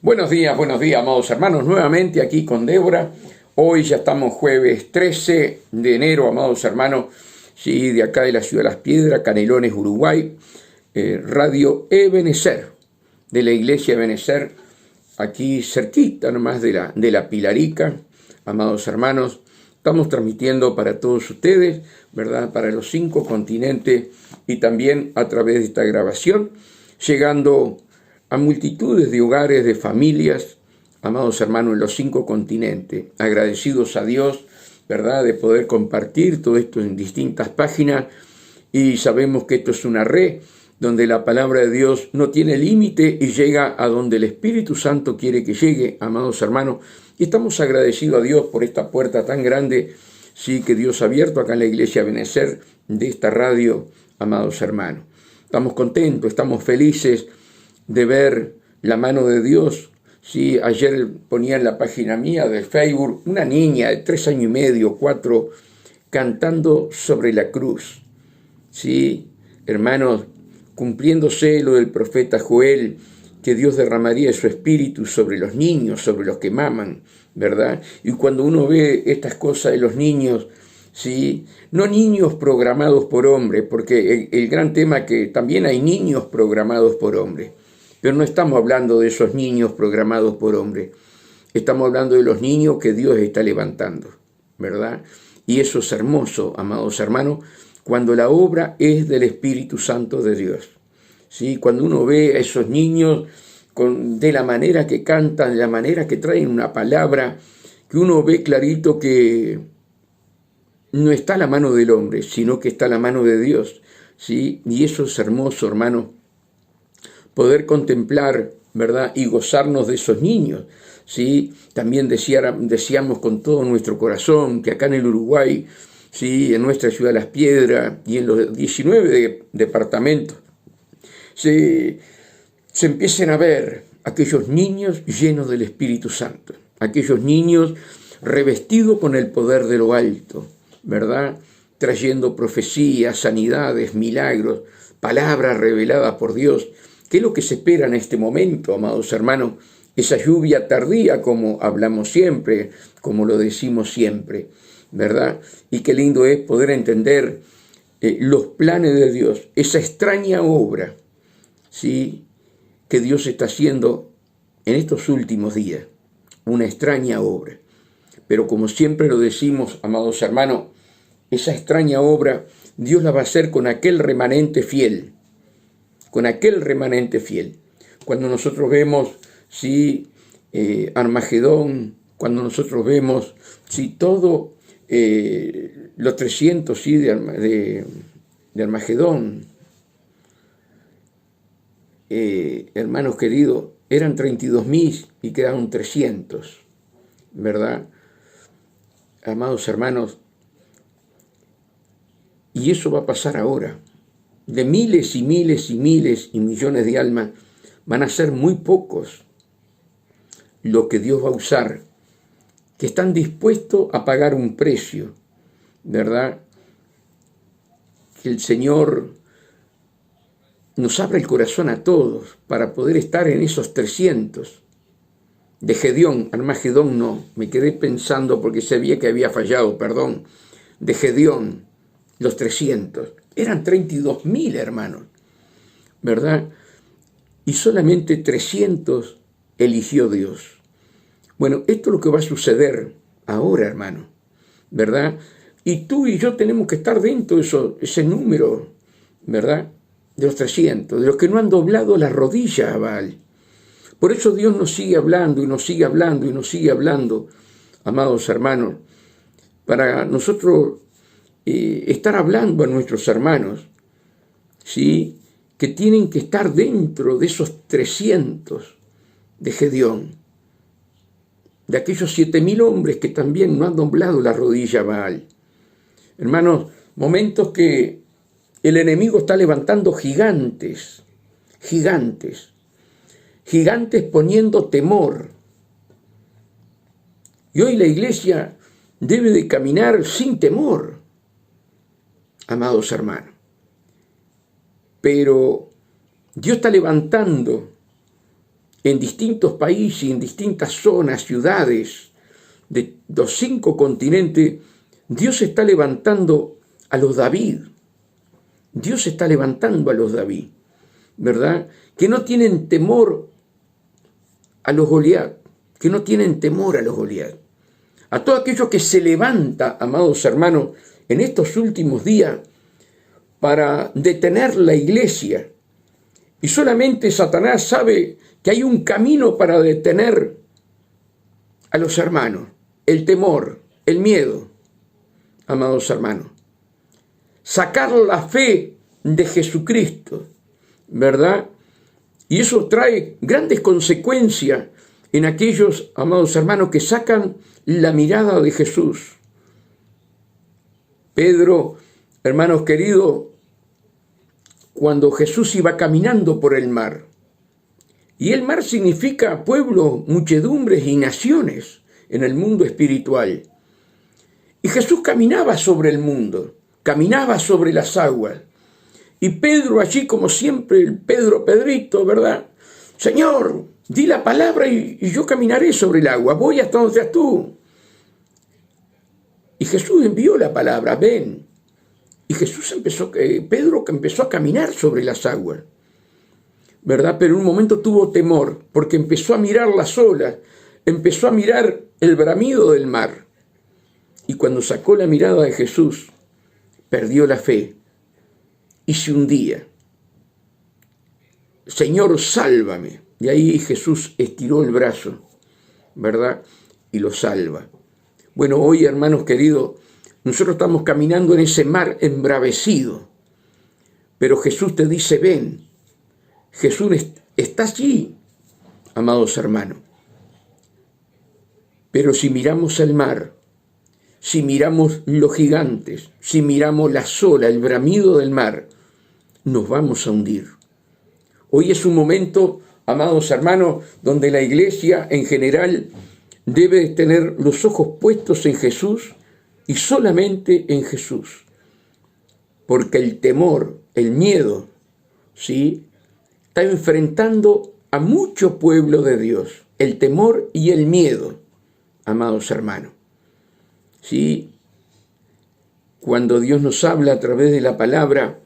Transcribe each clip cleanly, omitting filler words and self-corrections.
Buenos días, amados hermanos, nuevamente aquí con Débora. Hoy ya estamos jueves 13 de enero, amados hermanos, sí, de acá de la ciudad de Las Piedras, Canelones, Uruguay, Radio Ebenecer, de la iglesia Ebenecer, aquí cerquita nomás de la Pilarica, amados hermanos. Estamos transmitiendo para todos ustedes, ¿verdad? Para los 5 continentes y también a través de esta grabación, llegando a multitudes de hogares, de familias, amados hermanos, en los 5 continentes, agradecidos a Dios, ¿verdad?, de poder compartir todo esto en distintas páginas, y sabemos que esto es una red donde la palabra de Dios no tiene límite y llega a donde el Espíritu Santo quiere que llegue, amados hermanos, y estamos agradecidos a Dios por esta puerta tan grande, sí, que Dios ha abierto acá en la iglesia Benecer de esta radio, amados hermanos. Estamos contentos, estamos felices de ver la mano de Dios. Sí, ayer ponía en la página mía de Facebook una niña de 3 años y medio, 4, cantando sobre la cruz. Sí, hermanos, cumpliéndose lo del profeta Joel, que Dios derramaría su espíritu sobre los niños, sobre los que maman, ¿verdad? Y cuando uno ve estas cosas de los niños, sí, no niños programados por hombre, porque el gran tema es que también hay niños programados por hombre. Pero no estamos hablando de esos niños programados por hombre. Estamos hablando de los niños que Dios está levantando, ¿verdad? Y eso es hermoso, amados hermanos, cuando la obra es del Espíritu Santo de Dios. ¿Sí? Cuando uno ve a esos niños de la manera que cantan, de la manera que traen una palabra, que uno ve clarito que no está la mano del hombre, sino que está la mano de Dios. ¿Sí? Y eso es hermoso, hermano, poder contemplar, ¿verdad?, y gozarnos de esos niños, ¿sí? También deseamos con todo nuestro corazón que acá en el Uruguay, ¿sí?, en nuestra ciudad de Las Piedras y en los 19 departamentos, se empiecen a ver aquellos niños llenos del Espíritu Santo, aquellos niños revestidos con el poder de lo alto, ¿verdad?, trayendo profecías, sanidades, milagros, palabras reveladas por Dios. ¿Qué es lo que se espera en este momento, amados hermanos? Esa lluvia tardía, como hablamos siempre, como lo decimos siempre, ¿verdad? Y qué lindo es poder entender los planes de Dios, esa extraña obra, ¿sí?, que Dios está haciendo en estos últimos días, una extraña obra. Pero como siempre lo decimos, amados hermanos, esa extraña obra Dios la va a hacer con aquel remanente fiel, con aquel remanente fiel. Cuando nosotros vemos, sí, Armagedón, cuando nosotros vemos, sí, todo, los 300, sí, de Armagedón, hermanos queridos, eran 32.000 y quedaron 300, ¿verdad? Amados hermanos, y eso va a pasar ahora. De miles y miles y miles y millones de almas, van a ser muy pocos lo que Dios va a usar, que están dispuestos a pagar un precio, ¿verdad? Que el Señor nos abra el corazón a todos para poder estar en esos 300. De Gedeón, Armagedón no, me quedé pensando porque sabía que había fallado, perdón. De Gedeón, los 300. Eran 32.000, hermanos, ¿verdad? Y solamente 300 eligió Dios. Bueno, esto es lo que va a suceder ahora, hermano, ¿verdad? Y tú y yo tenemos que estar dentro de ese número, ¿verdad?, de los 300, de los que no han doblado la rodilla a Baal. Por eso Dios nos sigue hablando y nos sigue hablando y nos sigue hablando, amados hermanos, para nosotros estar hablando a nuestros hermanos, ¿sí?, que tienen que estar dentro de esos 300 de Gedeón, de aquellos 7.000 hombres que también no han doblado la rodilla a Baal. Hermanos, momentos que el enemigo está levantando gigantes, poniendo temor. Y hoy la iglesia debe de caminar sin temor, amados hermanos. Pero Dios está levantando en distintos países, en distintas zonas, ciudades de los 5 continentes, Dios está levantando a los David. Dios está levantando a los David, ¿verdad? Que no tienen temor a los Goliat, que no tienen temor a los Goliat. A todo aquello que se levanta, amados hermanos, en estos últimos días para detener la iglesia. Y solamente Satanás sabe que hay un camino para detener a los hermanos: el temor, el miedo, amados hermanos. Sacar la fe de Jesucristo, ¿verdad? Y eso trae grandes consecuencias en aquellos, amados hermanos, que sacan la mirada de Jesús. Pedro, hermanos queridos, cuando Jesús iba caminando por el mar, y el mar significa pueblo, muchedumbres y naciones en el mundo espiritual, y Jesús caminaba sobre el mundo, caminaba sobre las aguas, y Pedro allí, como siempre, el Pedrito, ¿verdad? Señor, di la palabra y yo caminaré sobre el agua, voy hasta donde estás tú. Y Jesús envió la palabra, ven. Y Pedro empezó a caminar sobre las aguas, ¿verdad? Pero en un momento tuvo temor, porque empezó a mirar las olas, empezó a mirar el bramido del mar. Y cuando sacó la mirada de Jesús, perdió la fe y se hundía. Señor, sálvame. Y ahí Jesús estiró el brazo, ¿verdad? Y lo salva. Bueno, hoy, hermanos queridos, nosotros estamos caminando en ese mar embravecido, pero Jesús te dice, ven. Jesús está allí, amados hermanos. Pero si miramos el mar, si miramos los gigantes, si miramos las olas, el bramido del mar, nos vamos a hundir. Hoy es un momento, amados hermanos, donde la iglesia en general debe tener los ojos puestos en Jesús y solamente en Jesús. Porque el temor, el miedo, ¿sí?, está enfrentando a mucho pueblo de Dios. El temor y el miedo, amados hermanos. ¿Sí? Cuando Dios nos habla a través de la palabra,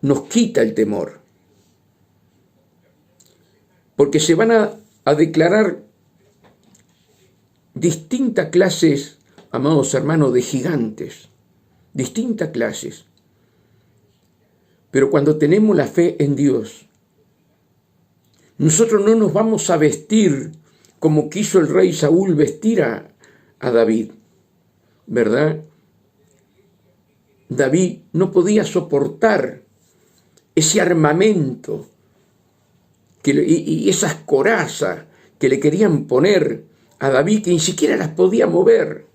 nos quita el temor. Porque se van a declarar distintas clases, amados hermanos, de gigantes. Distintas clases. Pero cuando tenemos la fe en Dios, nosotros no nos vamos a vestir como quiso el rey Saúl vestir a David, ¿verdad? David no podía soportar ese armamento y esas corazas que le querían poner a David, que ni siquiera las podía mover.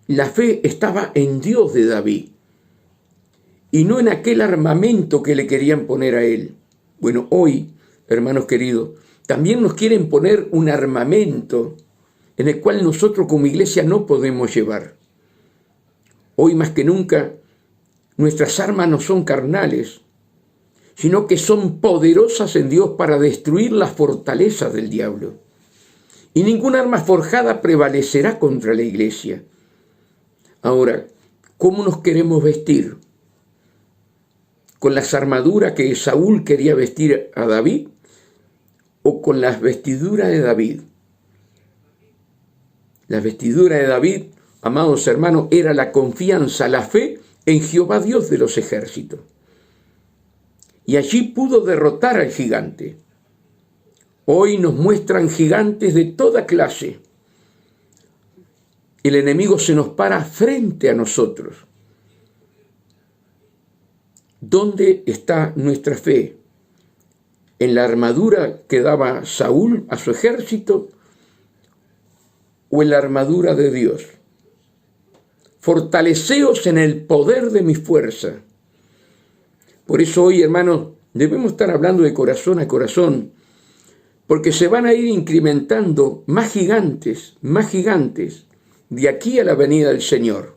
La fe estaba en Dios de David y no en aquel armamento que le querían poner a él. Bueno, hoy, hermanos queridos, también nos quieren poner un armamento en el cual nosotros como iglesia no podemos llevar. Hoy más que nunca, nuestras armas no son carnales, sino que son poderosas en Dios para destruir las fortalezas del diablo. Y ninguna arma forjada prevalecerá contra la iglesia. Ahora, ¿cómo nos queremos vestir? ¿Con las armaduras que Saúl quería vestir a David? ¿O con las vestiduras de David? La vestidura de David, amados hermanos, era la confianza, la fe en Jehová Dios de los ejércitos. Y allí pudo derrotar al gigante. Hoy nos muestran gigantes de toda clase. El enemigo se nos para frente a nosotros. ¿Dónde está nuestra fe? ¿En la armadura que daba Saúl a su ejército o en la armadura de Dios? Fortaleceos en el poder de mi fuerza. Por eso hoy, hermanos, debemos estar hablando de corazón a corazón, porque se van a ir incrementando más gigantes, de aquí a la venida del Señor.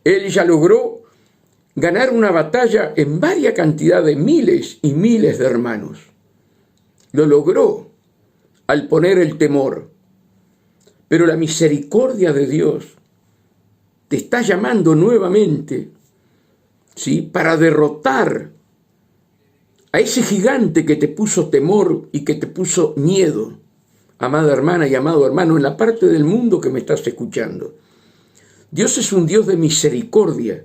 Él ya logró ganar una batalla en varia cantidad de miles y miles de hermanos. Lo logró al poner el temor. Pero la misericordia de Dios te está llamando nuevamente, ¿sí?, para derrotar a ese gigante que te puso temor y que te puso miedo, amada hermana y amado hermano, en la parte del mundo que me estás escuchando. Dios es un Dios de misericordia.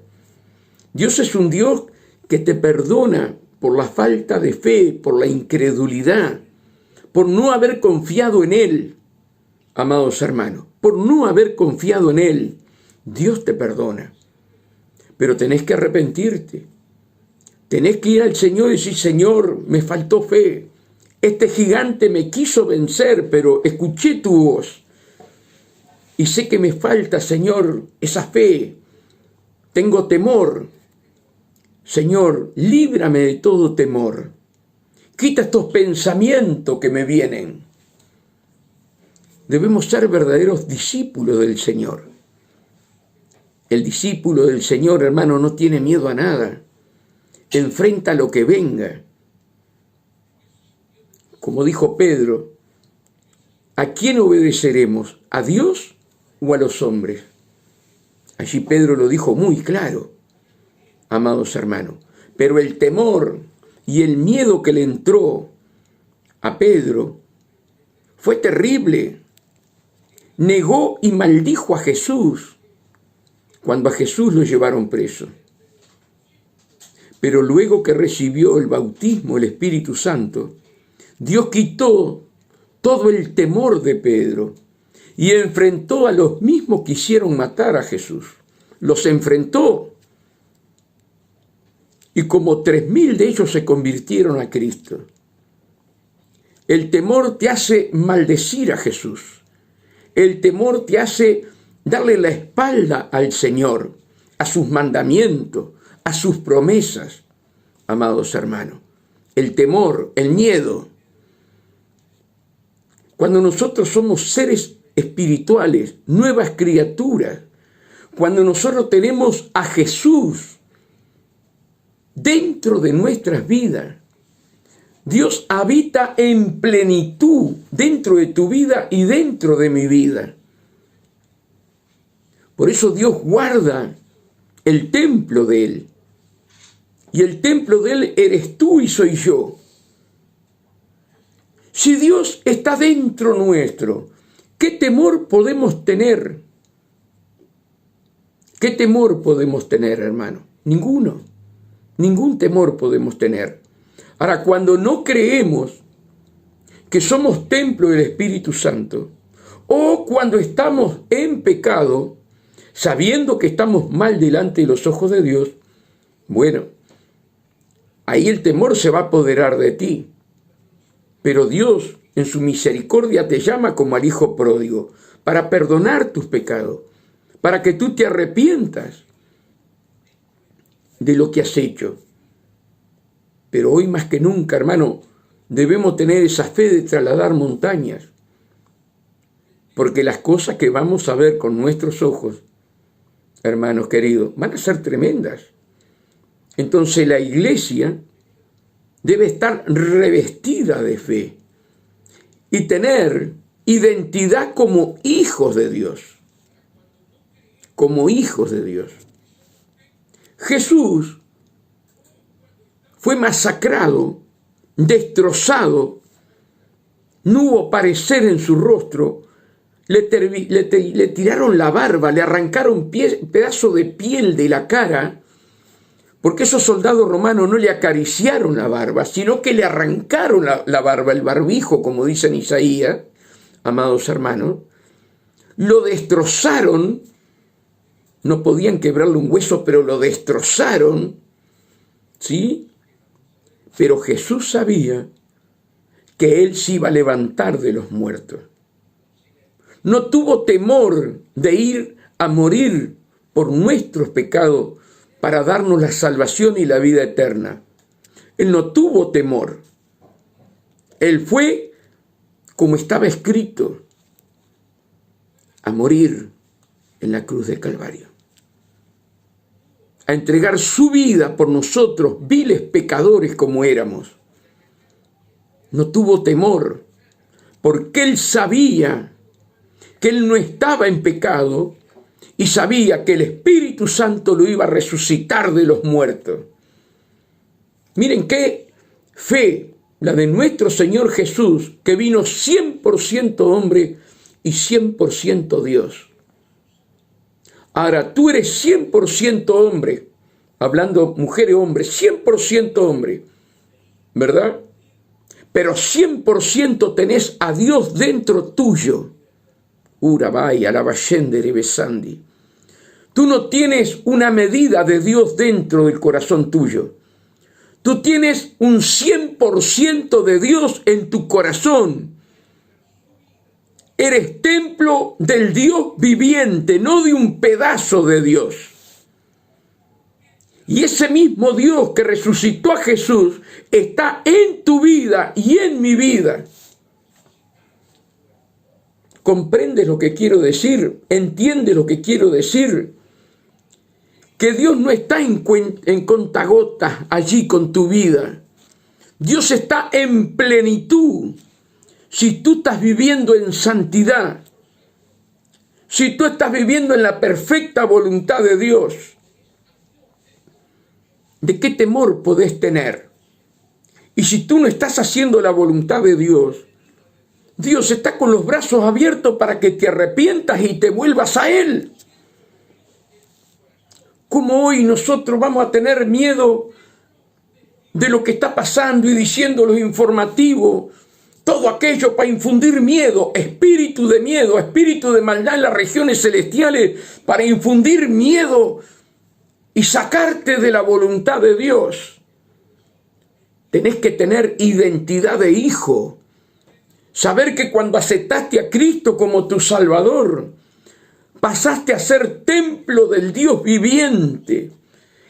Dios es un Dios que te perdona por la falta de fe, por la incredulidad, por no haber confiado en Él, amados hermanos. Por no haber confiado en Él, Dios te perdona. Pero tenés que arrepentirte. Tenés que ir al Señor y decir: Señor, me faltó fe. Este gigante me quiso vencer, pero escuché tu voz. Y sé que me falta, Señor, esa fe. Tengo temor. Señor, líbrame de todo temor. Quita estos pensamientos que me vienen. Debemos ser verdaderos discípulos del Señor. El discípulo del Señor, hermano, no tiene miedo a nada. Enfrenta lo que venga. Como dijo Pedro, ¿a quién obedeceremos? ¿A Dios o a los hombres? Allí Pedro lo dijo muy claro, amados hermanos. Pero el temor y el miedo que le entró a Pedro fue terrible. Negó y maldijo a Jesús cuando a Jesús lo llevaron preso. Pero luego que recibió el bautismo, el Espíritu Santo, Dios quitó todo el temor de Pedro y enfrentó a los mismos que quisieron matar a Jesús. Los enfrentó. Y como 3.000 de ellos se convirtieron a Cristo. El temor te hace maldecir a Jesús. El temor te hace darle la espalda al Señor, a sus mandamientos, a sus promesas, amados hermanos. El temor, el miedo. Cuando nosotros somos seres espirituales, nuevas criaturas, cuando nosotros tenemos a Jesús dentro de nuestras vidas, Dios habita en plenitud dentro de tu vida y dentro de mi vida. Por eso Dios guarda el templo de Él. Y el templo de Él eres tú y soy yo. Si Dios está dentro nuestro, ¿qué temor podemos tener? ¿Qué temor podemos tener, hermano? Ninguno. Ningún temor podemos tener. Ahora, cuando no creemos que somos templo del Espíritu Santo, o cuando estamos en pecado, sabiendo que estamos mal delante de los ojos de Dios, bueno, ahí el temor se va a apoderar de ti. Pero Dios, en su misericordia, te llama como al hijo pródigo, para perdonar tus pecados, para que tú te arrepientas de lo que has hecho. Pero hoy más que nunca, hermano, debemos tener esa fe de trasladar montañas. Porque las cosas que vamos a ver con nuestros ojos, hermanos queridos, van a ser tremendas. Entonces la iglesia debe estar revestida de fe y tener identidad como hijos de Dios. Como hijos de Dios. Jesús fue masacrado, destrozado, no hubo parecer en su rostro, le tiraron la barba, le arrancaron pedazo de piel de la cara, porque esos soldados romanos no le acariciaron la barba, sino que le arrancaron la barba, el barbijo, como dice en Isaías, amados hermanos, lo destrozaron, no podían quebrarle un hueso, pero lo destrozaron, ¿sí? Pero Jesús sabía que Él se iba a levantar de los muertos. No tuvo temor de ir a morir por nuestros pecados para darnos la salvación y la vida eterna. Él no tuvo temor. Él fue, como estaba escrito, a morir en la cruz de Calvario. a entregar su vida por nosotros, viles pecadores como éramos. No tuvo temor, porque Él sabía que Él no estaba en pecado y sabía que el Espíritu Santo lo iba a resucitar de los muertos. Miren qué fe la de nuestro Señor Jesús, que vino 100% hombre y 100% Dios. Ahora, tú eres 100% hombre, hablando mujer y hombre, 100% hombre, ¿verdad? Pero 100% tenés a Dios dentro tuyo. Urabay, alabashende, besandi. Tú no tienes una medida de Dios dentro del corazón tuyo. Tú tienes un 100% de Dios en tu corazón. Eres templo del Dios viviente, no de un pedazo de Dios. Y ese mismo Dios que resucitó a Jesús está en tu vida y en mi vida. ¿Comprendes lo que quiero decir? ¿Entiendes lo que quiero decir? Que Dios no está en contagotas allí con tu vida. Dios está en plenitud. Si tú estás viviendo en santidad, si tú estás viviendo en la perfecta voluntad de Dios, ¿de qué temor podés tener? Y si tú no estás haciendo la voluntad de Dios, Dios está con los brazos abiertos para que te arrepientas y te vuelvas a Él. ¿Cómo hoy nosotros vamos a tener miedo de lo que está pasando y diciendo los informativos? Todo aquello para infundir miedo, espíritu de maldad en las regiones celestiales, para infundir miedo y sacarte de la voluntad de Dios. Tenés que tener identidad de hijo. Saber que cuando aceptaste a Cristo como tu Salvador, pasaste a ser templo del Dios viviente.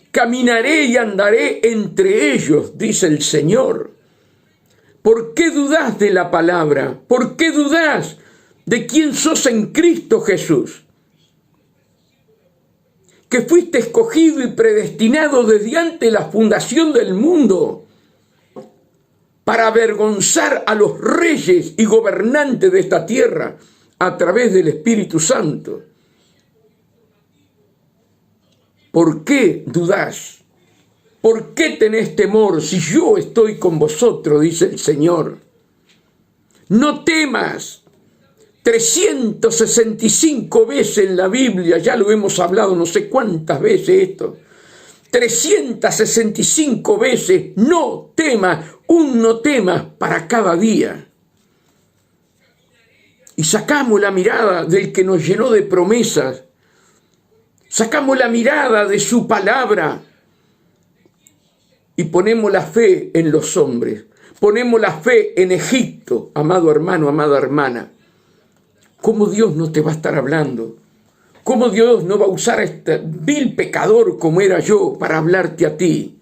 Caminaré y andaré entre ellos, dice el Señor. ¿Por qué dudás de la palabra? ¿Por qué dudás de quién sos en Cristo Jesús? Que fuiste escogido y predestinado desde antes de la fundación del mundo para avergonzar a los reyes y gobernantes de esta tierra a través del Espíritu Santo. ¿Por qué dudás? ¿Por qué tenés temor si yo estoy con vosotros? Dice el Señor. No temas. 365 veces en la Biblia, ya lo hemos hablado no sé cuántas veces esto. 365 veces, no temas, un no temas para cada día. Y sacamos la mirada del que nos llenó de promesas. Sacamos la mirada de su palabra. Y ponemos la fe en los hombres. Ponemos la fe en Egipto, amado hermano, amada hermana. ¿Cómo Dios no te va a estar hablando? ¿Cómo Dios no va a usar a este vil pecador como era yo para hablarte a ti?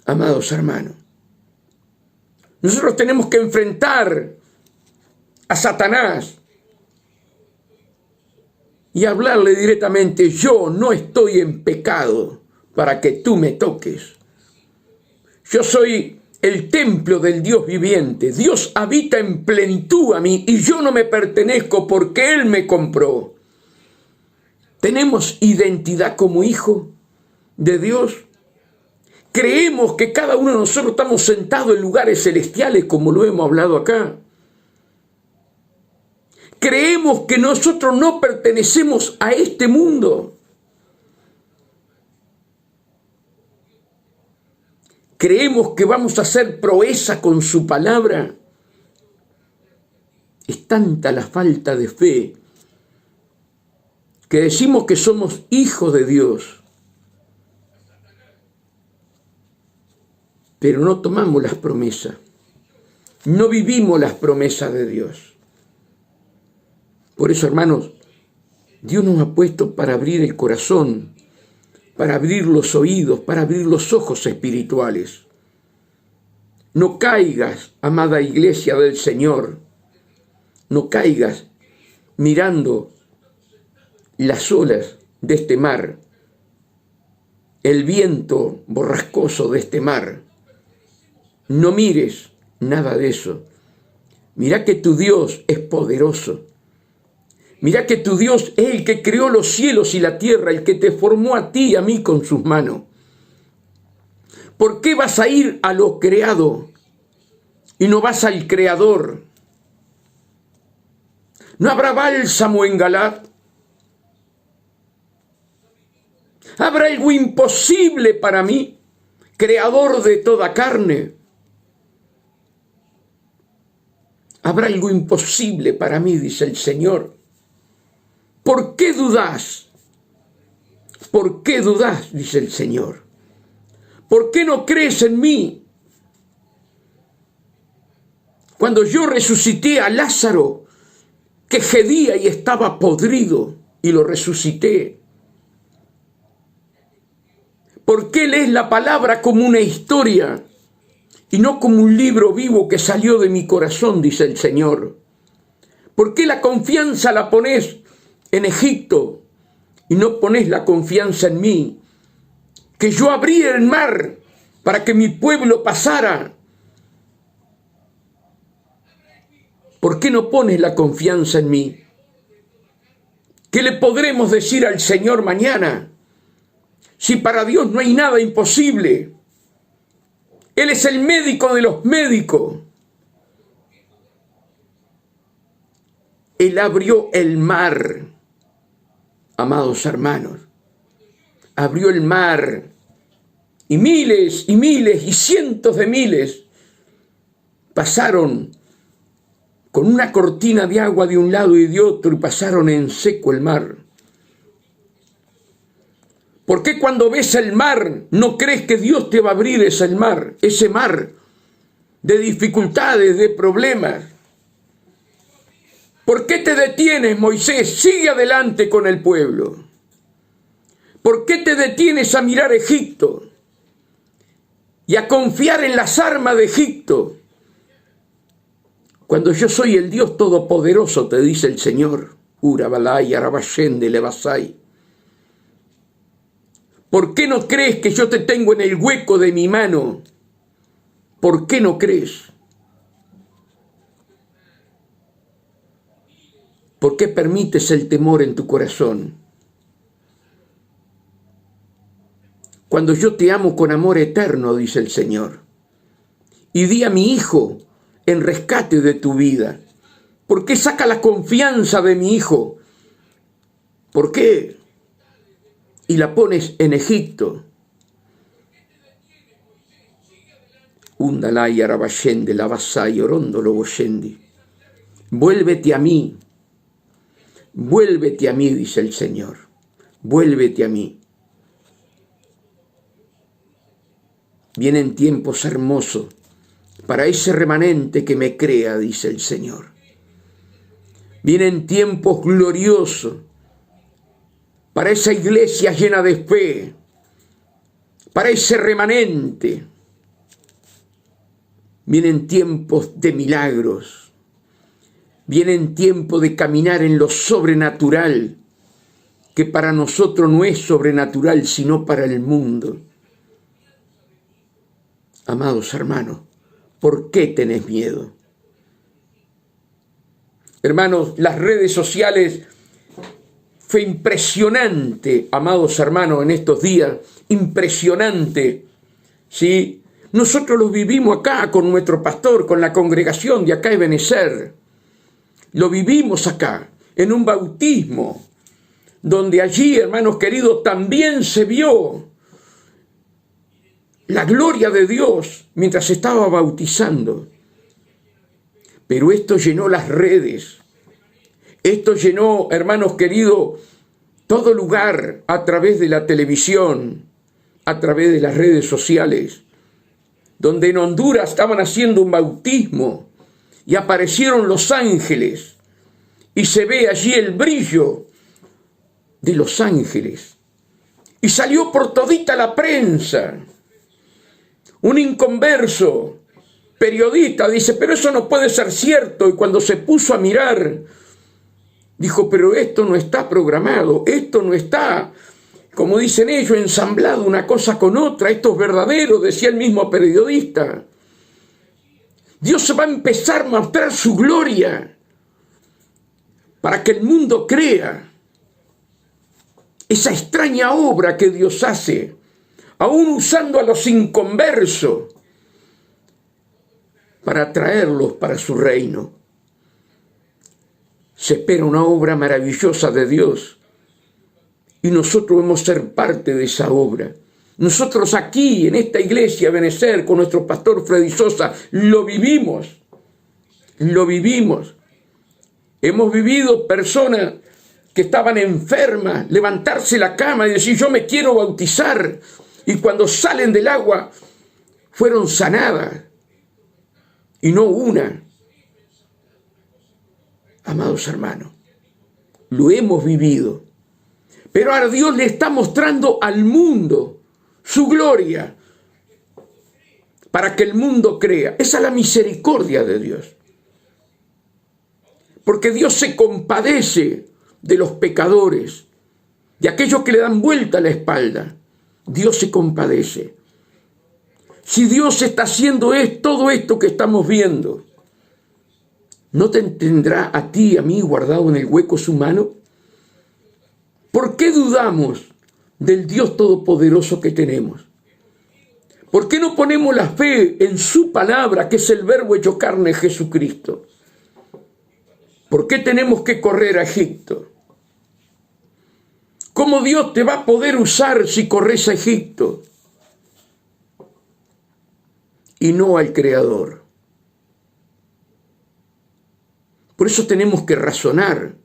Amados hermanos, nosotros tenemos que enfrentar a Satanás y hablarle directamente: yo no estoy en pecado para que tú me toques. Yo soy el templo del Dios viviente. Dios habita en plenitud a mí y yo no me pertenezco porque Él me compró. ¿Tenemos identidad como hijo de Dios? ¿Creemos que cada uno de nosotros estamos sentados en lugares celestiales como lo hemos hablado acá? ¿Creemos que nosotros no pertenecemos a este mundo? ¿Creemos que vamos a hacer proeza con su palabra? Es tanta la falta de fe que decimos que somos hijos de Dios, pero no tomamos las promesas, no vivimos las promesas de Dios. Por eso, hermanos, Dios nos ha puesto para abrir el corazón, para abrir los oídos, para abrir los ojos espirituales. No caigas, amada iglesia del Señor, no caigas mirando las olas de este mar el viento borrascoso de este mar. No mires nada de eso. Mira que tu Dios es poderoso. Mira que tu Dios es el que creó los cielos y la tierra, el que te formó a ti y a mí con sus manos. ¿Por qué vas a ir a lo creado y no vas al Creador? ¿No habrá bálsamo en Galaad? ¿Habrá algo imposible para mí, creador de toda carne? ¿Habrá algo imposible para mí?, dice el Señor. ¿Por qué dudás? ¿Por qué dudás?, dice el Señor. ¿Por qué no crees en mí? Cuando yo resucité a Lázaro, que gedía y estaba podrido, y lo resucité. ¿Por qué lees la palabra como una historia y no como un libro vivo que salió de mi corazón?, dice el Señor. ¿Por qué la confianza la pones en Egipto y no pones la confianza en mí? Que yo abrí el mar para que mi pueblo pasara. ¿Por qué no pones la confianza en mí? ¿Qué le podremos decir al Señor mañana? Si para Dios no hay nada imposible. Él es el médico de los médicos. Él abrió el mar, amados hermanos. Abrió el mar. Y miles y cientos de miles pasaron con una cortina de agua de un lado y de otro y pasaron en seco el mar. ¿Por qué cuando ves el mar no crees que Dios te va a abrir ese mar de dificultades, de problemas? ¿Por qué te detienes, Moisés? Sigue adelante con el pueblo. ¿Por qué te detienes a mirar Egipto y a confiar en las armas de Egipto? Cuando yo soy el Dios Todopoderoso, te dice el Señor. Urabalay, Arabashende, Levasai. ¿Por qué no crees que yo te tengo en el hueco de mi mano? ¿Por qué no crees? ¿Por qué permites el temor en tu corazón? Cuando yo te amo con amor eterno, dice el Señor, y di a mi Hijo en rescate de tu vida. ¿Por qué saca la confianza de mi Hijo? ¿Por qué? Y la pones en Egipto. Undalay arabashende lavasay orondolo boyendi. Vuélvete a mí. Vuélvete a mí, dice el Señor. Vuélvete a mí. Vienen tiempos hermosos para ese remanente que me crea, dice el Señor. Vienen tiempos gloriosos para esa iglesia llena de fe, para ese remanente. Vienen tiempos de milagros, vienen tiempos de caminar en lo sobrenatural, que para nosotros no es sobrenatural, sino para el mundo. Amados hermanos, ¿por qué tenés miedo? Hermanos, las redes sociales fue impresionante, amados hermanos, en estos días, impresionante, ¿sí? Nosotros lo vivimos acá con nuestro pastor, con la congregación de acá de Benecer. Lo vivimos acá, en un bautismo, donde allí, hermanos queridos, también se vio la gloria de Dios mientras estaba bautizando. Pero esto llenó las redes. Esto llenó, hermanos queridos, todo lugar a través de la televisión, a través de las redes sociales, donde en Honduras estaban haciendo un bautismo y aparecieron los ángeles y se ve allí el brillo de los ángeles. Y salió por todita la prensa. Un inconverso periodista dice, pero eso no puede ser cierto. Y cuando se puso a mirar, dijo, pero esto no está programado, esto no está como dicen ellos, ensamblado una cosa con otra. Esto es verdadero, decía el mismo periodista. Dios va a empezar a mostrar su gloria para que el mundo crea esa extraña obra que Dios hace, aún usando a los inconversos para traerlos para su reino. Se espera una obra maravillosa de Dios y nosotros debemos ser parte de esa obra. Nosotros aquí, en esta iglesia, Benecer, con nuestro pastor Freddy Sosa, lo vivimos. Lo vivimos. Hemos vivido personas que estaban enfermas, levantarse la cama y decir, yo me quiero bautizar. Y cuando salen del agua, fueron sanadas. Y no una. Amados hermanos, lo hemos vivido. Pero ahora Dios le está mostrando al mundo su gloria para que el mundo crea. Esa es la misericordia de Dios. Porque Dios se compadece de los pecadores, de aquellos que le dan vuelta a la espalda. Dios se compadece. Si Dios está haciendo todo esto que estamos viendo, ¿no te tendrá a ti y a mí guardado en el hueco su mano? ¿Por qué dudamos del Dios Todopoderoso que tenemos? ¿Por qué no ponemos la fe en su palabra, que es el Verbo hecho carne, Jesucristo? ¿Por qué tenemos que correr a Egipto? ¿Cómo Dios te va a poder usar si corres a Egipto y no al Creador? Por eso tenemos que razonar.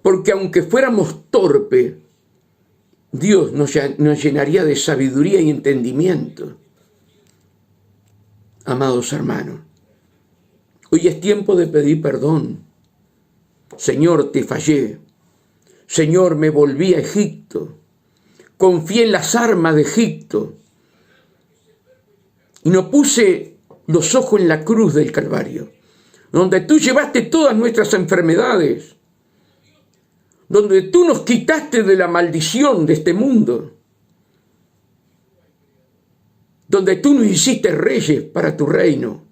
Porque aunque fuéramos torpes, Dios nos llenaría de sabiduría y entendimiento. Amados hermanos, hoy es tiempo de pedir perdón. Señor, te fallé. Señor, me volví a Egipto. Confié en las armas de Egipto. Y no puse los ojos en la cruz del Calvario, donde tú llevaste todas nuestras enfermedades, donde tú nos quitaste de la maldición de este mundo, donde tú nos hiciste reyes para tu reino,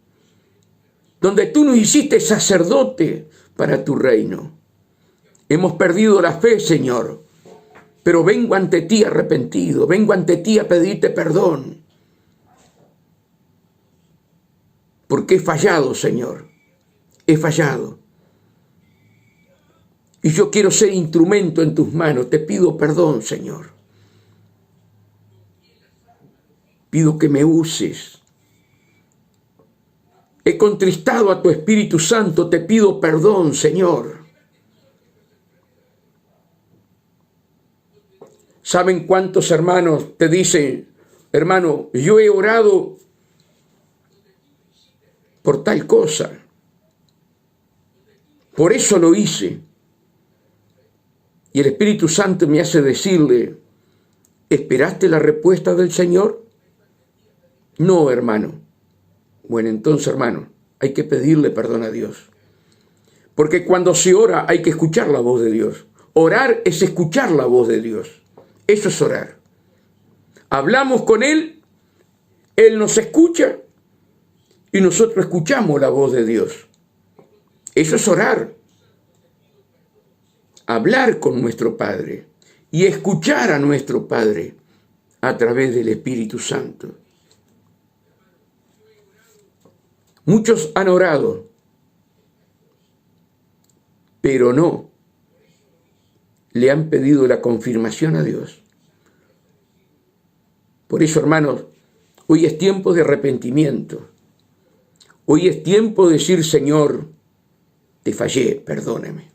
donde tú nos hiciste sacerdote para tu reino. Hemos perdido la fe, Señor, pero vengo ante ti arrepentido, vengo ante ti a pedirte perdón, porque he fallado, Señor, he fallado. Y yo quiero ser instrumento en tus manos. Te pido perdón, Señor. Pido que me uses. He contristado a tu Espíritu Santo. Te pido perdón, Señor. ¿Saben cuántos hermanos te dicen, hermano, yo he orado por tal cosa? Por eso lo hice. Y el Espíritu Santo me hace decirle, ¿esperaste la respuesta del Señor? No, hermano. Bueno, entonces, hermano, hay que pedirle perdón a Dios. Porque cuando se ora hay que escuchar la voz de Dios. Orar es escuchar la voz de Dios. Eso es orar. Hablamos con Él, Él nos escucha y nosotros escuchamos la voz de Dios. Eso es orar. Hablar con nuestro Padre y escuchar a nuestro Padre a través del Espíritu Santo. Muchos han orado, pero no le han pedido la confirmación a Dios. Por eso, hermanos, hoy es tiempo de arrepentimiento. Hoy es tiempo de decir, Señor, te fallé, perdóname.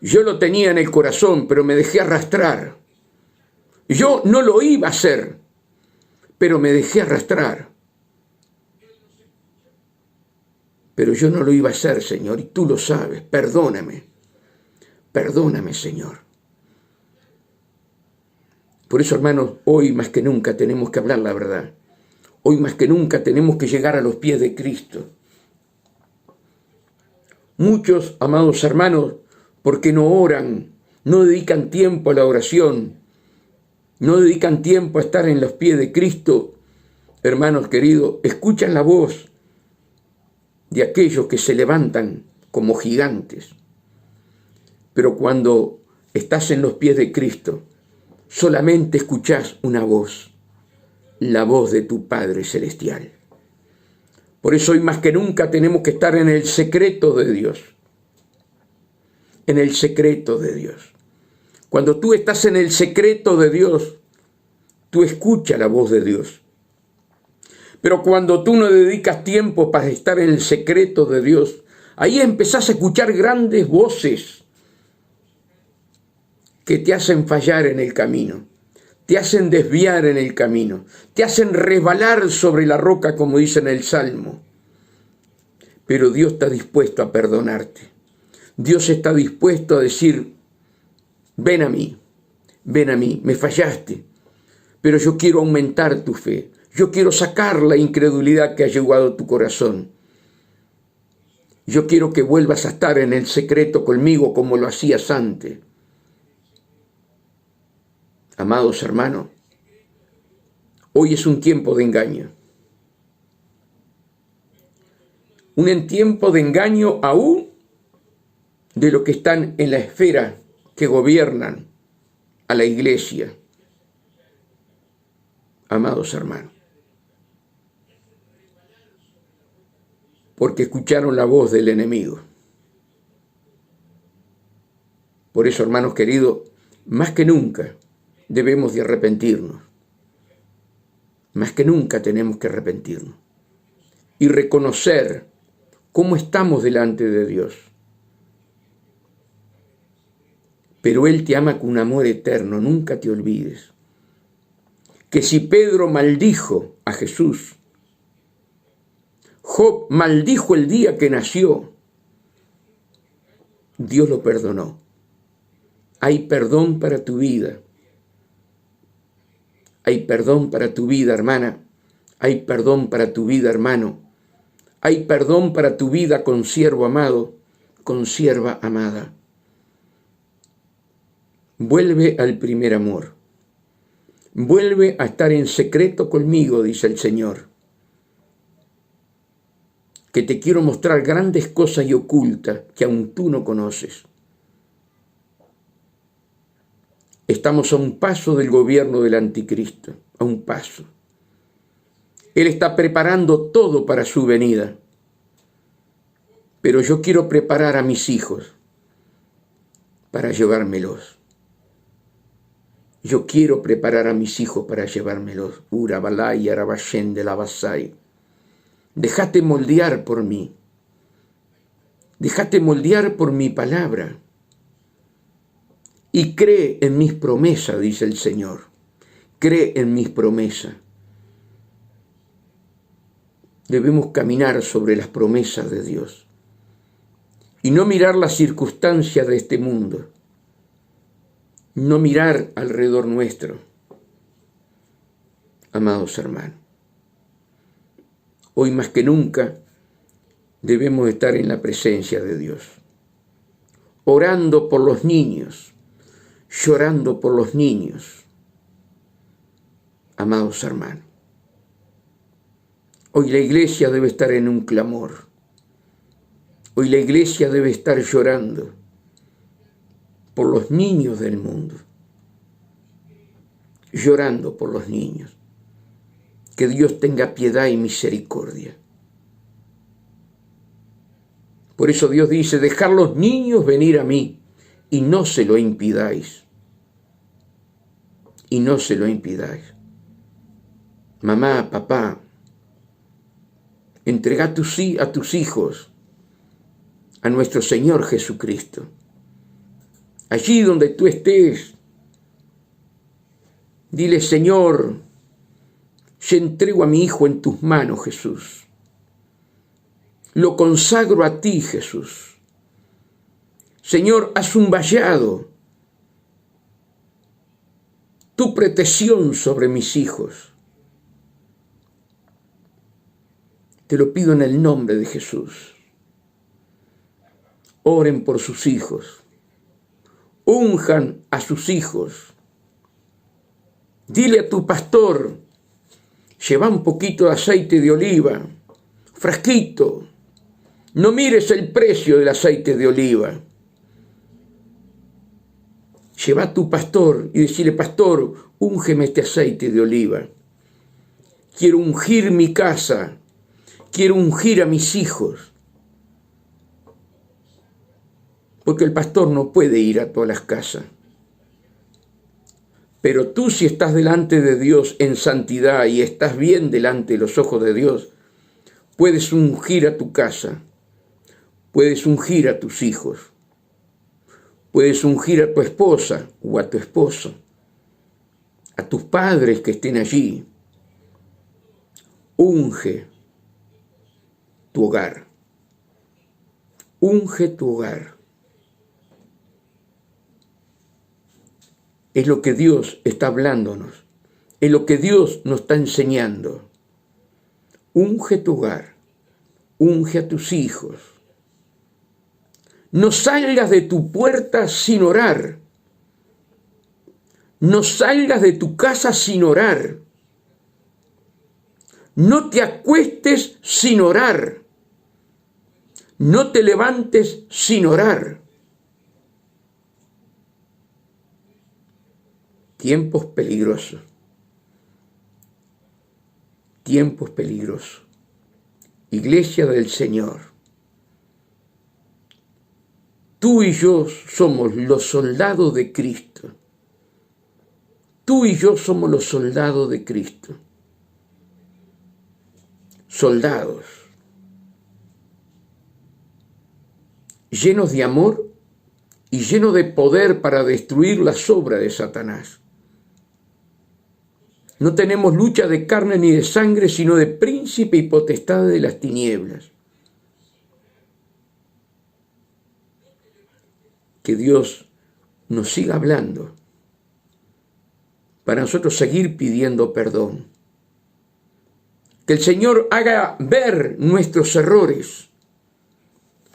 Yo lo tenía en el corazón, pero me dejé arrastrar. Yo no lo iba a hacer, pero me dejé arrastrar. Pero yo no lo iba a hacer, Señor, y tú lo sabes. Perdóname. Perdóname, Señor. Por eso, hermanos, hoy más que nunca tenemos que hablar la verdad. Hoy más que nunca tenemos que llegar a los pies de Cristo. Muchos, amados hermanos, porque no oran, no dedican tiempo a la oración, no dedican tiempo a estar en los pies de Cristo, hermanos queridos, escuchan la voz de aquellos que se levantan como gigantes. Pero cuando estás en los pies de Cristo, solamente escuchás una voz, la voz de tu Padre Celestial. Por eso hoy más que nunca tenemos que estar en el secreto de Dios. En el secreto de Dios. Cuando tú estás en el secreto de Dios, tú escuchas la voz de Dios. Pero cuando tú no dedicas tiempo para estar en el secreto de Dios, ahí empezás a escuchar grandes voces que te hacen fallar en el camino, te hacen desviar en el camino, te hacen resbalar sobre la roca, como dice en el Salmo. Pero Dios está dispuesto a perdonarte. Dios está dispuesto a decir, ven a mí, me fallaste, pero yo quiero aumentar tu fe. Yo quiero sacar la incredulidad que ha llegado a tu corazón. Yo quiero que vuelvas a estar en el secreto conmigo como lo hacías antes. Amados hermanos, hoy es un tiempo de engaño. Un tiempo de engaño aún de los que están en la esfera que gobiernan a la iglesia. Amados hermanos, porque escucharon la voz del enemigo. Por eso, hermanos queridos, más que nunca debemos de arrepentirnos. Más que nunca tenemos que arrepentirnos y reconocer cómo estamos delante de Dios. Pero Él te ama con un amor eterno, nunca te olvides. Que si Pedro maldijo a Jesús, Job maldijo el día que nació, Dios lo perdonó. Hay perdón para tu vida. Hay perdón para tu vida, hermana. Hay perdón para tu vida, hermano. Hay perdón para tu vida, consiervo amado, consierva amada. Vuelve al primer amor. Vuelve a estar en secreto conmigo, dice el Señor. Que te quiero mostrar grandes cosas y ocultas que aún tú no conoces. Estamos a un paso del gobierno del anticristo, a un paso. Él está preparando todo para su venida. Pero yo quiero preparar a mis hijos para llevármelos. Yo quiero preparar a mis hijos para llevármelos. Urabalay, Arabashen de la Basay. Déjate moldear por mí. Déjate moldear por mi palabra. Y cree en mis promesas, dice el Señor. Cree en mis promesas. Debemos caminar sobre las promesas de Dios. Y no mirar las circunstancias de este mundo. No mirar alrededor nuestro. Amados hermanos, hoy más que nunca debemos estar en la presencia de Dios. Orando por los niños. Llorando por los niños. Amados hermanos, hoy la iglesia debe estar en un clamor. Hoy la iglesia debe estar llorando por los niños del mundo. Llorando por los niños. Que Dios tenga piedad y misericordia. Por eso Dios dice, dejad los niños venir a mí. Y no se lo impidáis. Y no se lo impidáis. Mamá, papá, entrega a tus hijos a nuestro Señor Jesucristo. Allí donde tú estés, dile, Señor, yo entrego a mi hijo en tus manos, Jesús. Lo consagro a ti, Jesús. Señor, haz un vallado, tu protección sobre mis hijos. Te lo pido en el nombre de Jesús. Oren por sus hijos. unjan a sus hijos. Dile a tu pastor, lleva un poquito de aceite de oliva, frasquito. No mires el precio del aceite de oliva. Lleva a tu pastor y decirle, pastor, úngeme este aceite de oliva. Quiero ungir mi casa, quiero ungir a mis hijos. Porque el pastor no puede ir a todas las casas. Pero tú, si estás delante de Dios en santidad y estás bien delante de los ojos de Dios, puedes ungir a tu casa, puedes ungir a tus hijos, puedes ungir a tu esposa o a tu esposo, a tus padres que estén allí. Unge tu hogar. Unge tu hogar. Es lo que Dios está hablándonos. Es lo que Dios nos está enseñando. Unge tu hogar. Unge a tus hijos. No salgas de tu puerta sin orar. No salgas de tu casa sin orar. No te acuestes sin orar. No te levantes sin orar. Tiempos peligrosos. Tiempos peligrosos. Iglesia del Señor. Tú y yo somos los soldados de Cristo. Tú y yo somos los soldados de Cristo. Soldados. Llenos de amor y llenos de poder para destruir las obras de Satanás. No tenemos lucha de carne ni de sangre, sino de príncipe y potestad de las tinieblas. Que Dios nos siga hablando para nosotros seguir pidiendo perdón. Que el Señor haga ver nuestros errores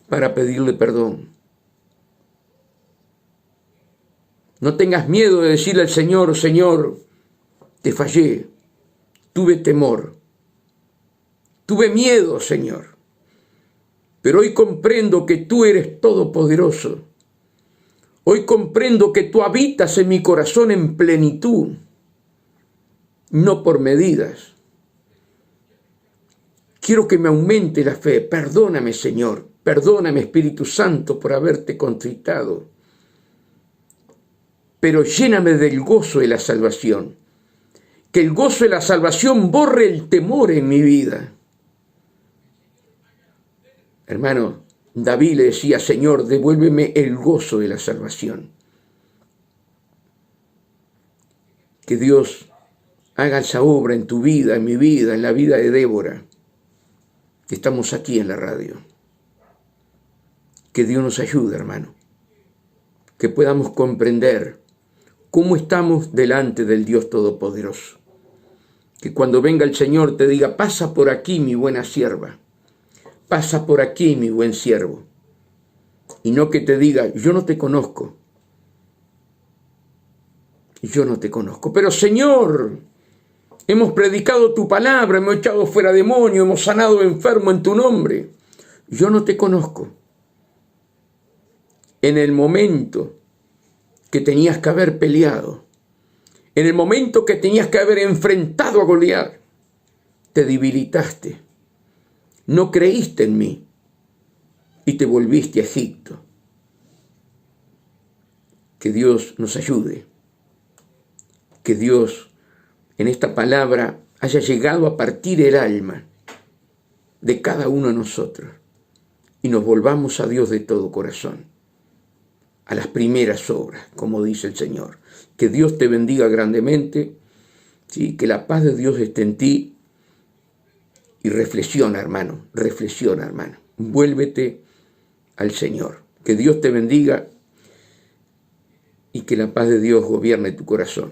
para pedirle perdón. No tengas miedo de decirle al Señor, Señor, te fallé, tuve temor, tuve miedo, Señor, pero hoy comprendo que tú eres todopoderoso. Hoy comprendo que tú habitas en mi corazón en plenitud, no por medidas. Quiero que me aumente la fe. Perdóname, Señor, perdóname, Espíritu Santo, por haberte contritado, pero lléname del gozo de la salvación. Que el gozo de la salvación borre el temor en mi vida. Hermano, David le decía, Señor, devuélveme el gozo de la salvación. Que Dios haga esa obra en tu vida, en mi vida, en la vida de Débora, que estamos aquí en la radio. Que Dios nos ayude, hermano. Que podamos comprender cómo estamos delante del Dios Todopoderoso. Que cuando venga el Señor te diga, pasa por aquí, mi buena sierva. Pasa por aquí, mi buen siervo. Y no que te diga, yo no te conozco. Yo no te conozco. Pero Señor, hemos predicado tu palabra, hemos echado fuera demonios, hemos sanado enfermo en tu nombre. Yo no te conozco. En el momento que tenías que haber peleado, en el momento que tenías que haber enfrentado a Goliat, te debilitaste. No creíste en mí y te volviste a Egipto. Que Dios nos ayude. Que Dios en esta palabra haya llegado a partir el alma de cada uno de nosotros y nos volvamos a Dios de todo corazón, a las primeras obras, como dice el Señor. Que Dios te bendiga grandemente, ¿sí? Que la paz de Dios esté en ti. Y reflexiona, hermano, vuélvete al Señor. Que Dios te bendiga y que la paz de Dios gobierne tu corazón.